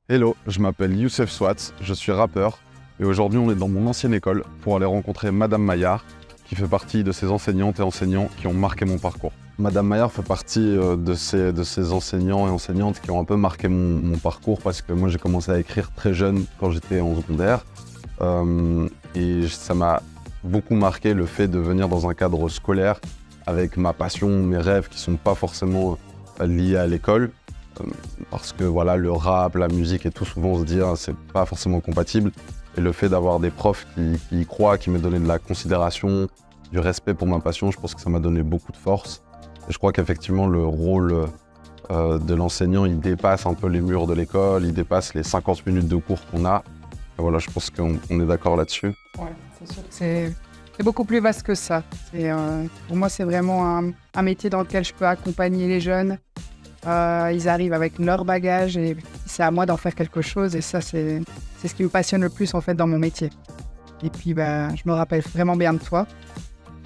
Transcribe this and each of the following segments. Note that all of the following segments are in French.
Hello, je m'appelle Youssef Swat, je suis rappeur et aujourd'hui on est dans mon ancienne école pour aller rencontrer Madame Maillard qui fait partie de ces enseignantes et enseignants qui ont marqué mon parcours. Madame Maillard fait partie de ces enseignants et enseignantes qui ont un peu marqué mon parcours parce que moi j'ai commencé à écrire très jeune quand j'étais en secondaire et ça m'a beaucoup marqué le fait de venir dans un cadre scolaire avec ma passion, mes rêves qui sont pas forcément liés à l'école. Parce que voilà, le rap, la musique et tout, souvent on se dit c'est pas forcément compatible. Et le fait d'avoir des profs qui y croient, qui me donnaient de la considération, du respect pour ma passion, je pense que ça m'a donné beaucoup de force. Et je crois qu'effectivement le rôle de l'enseignant, il dépasse un peu les murs de l'école, il dépasse les 50 minutes de cours qu'on a. Et voilà, je pense qu'on est d'accord là-dessus. Ouais, c'est sûr que c'est beaucoup plus vaste que ça. Pour moi, c'est vraiment un métier dans lequel je peux accompagner les jeunes. Ils arrivent avec leur bagage et c'est à moi d'en faire quelque chose. Et ça, c'est ce qui me passionne le plus en fait dans mon métier. Et puis, je me rappelle vraiment bien de toi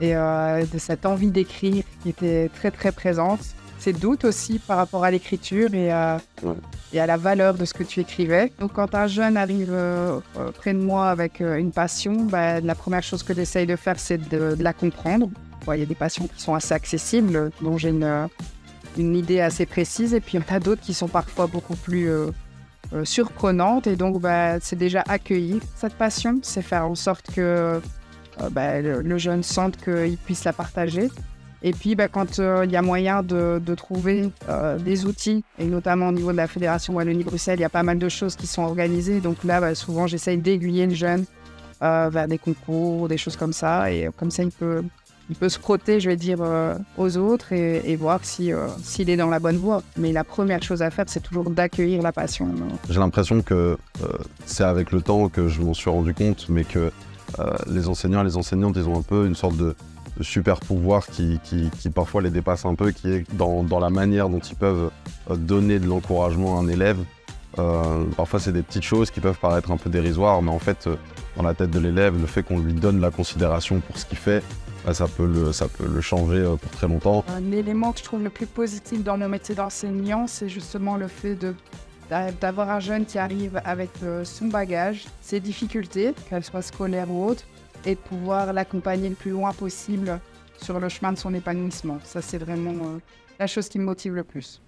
et de cette envie d'écrire qui était très très présente. Ces doutes aussi par rapport à l'écriture et à la valeur de ce que tu écrivais. Donc quand un jeune arrive près de moi avec une passion, la première chose que j'essaye de faire, c'est de la comprendre. Il y a des passions qui sont assez accessibles, dont j'ai une idée assez précise, et puis il y en a d'autres qui sont parfois beaucoup plus surprenantes. Et donc c'est déjà accueillir cette passion, c'est faire en sorte que le jeune sente qu'il puisse la partager. Et puis, quand il y a moyen de trouver des outils, et notamment au niveau de la Fédération Wallonie-Bruxelles, il y a pas mal de choses qui sont organisées. Donc là, souvent, j'essaye d'aiguiller le jeune vers des concours, des choses comme ça. Et comme ça, il peut se frotter, je vais dire, aux autres et voir s'il est dans la bonne voie. Mais la première chose à faire, c'est toujours d'accueillir la passion. J'ai l'impression que c'est avec le temps que je m'en suis rendu compte, mais que les enseignants et les enseignantes, ils ont un peu une sorte de super pouvoir qui parfois les dépasse un peu, qui est dans la manière dont ils peuvent donner de l'encouragement à un élève. Parfois c'est des petites choses qui peuvent paraître un peu dérisoires, mais en fait dans la tête de l'élève, le fait qu'on lui donne la considération pour ce qu'il fait, ça peut le changer pour très longtemps. Un élément que je trouve le plus positif dans mon métier d'enseignant, c'est justement le fait d'avoir un jeune qui arrive avec son bagage, ses difficultés, qu'elles soient scolaires ou autres, et de pouvoir l'accompagner le plus loin possible sur le chemin de son épanouissement. Ça, c'est vraiment la chose qui me motive le plus.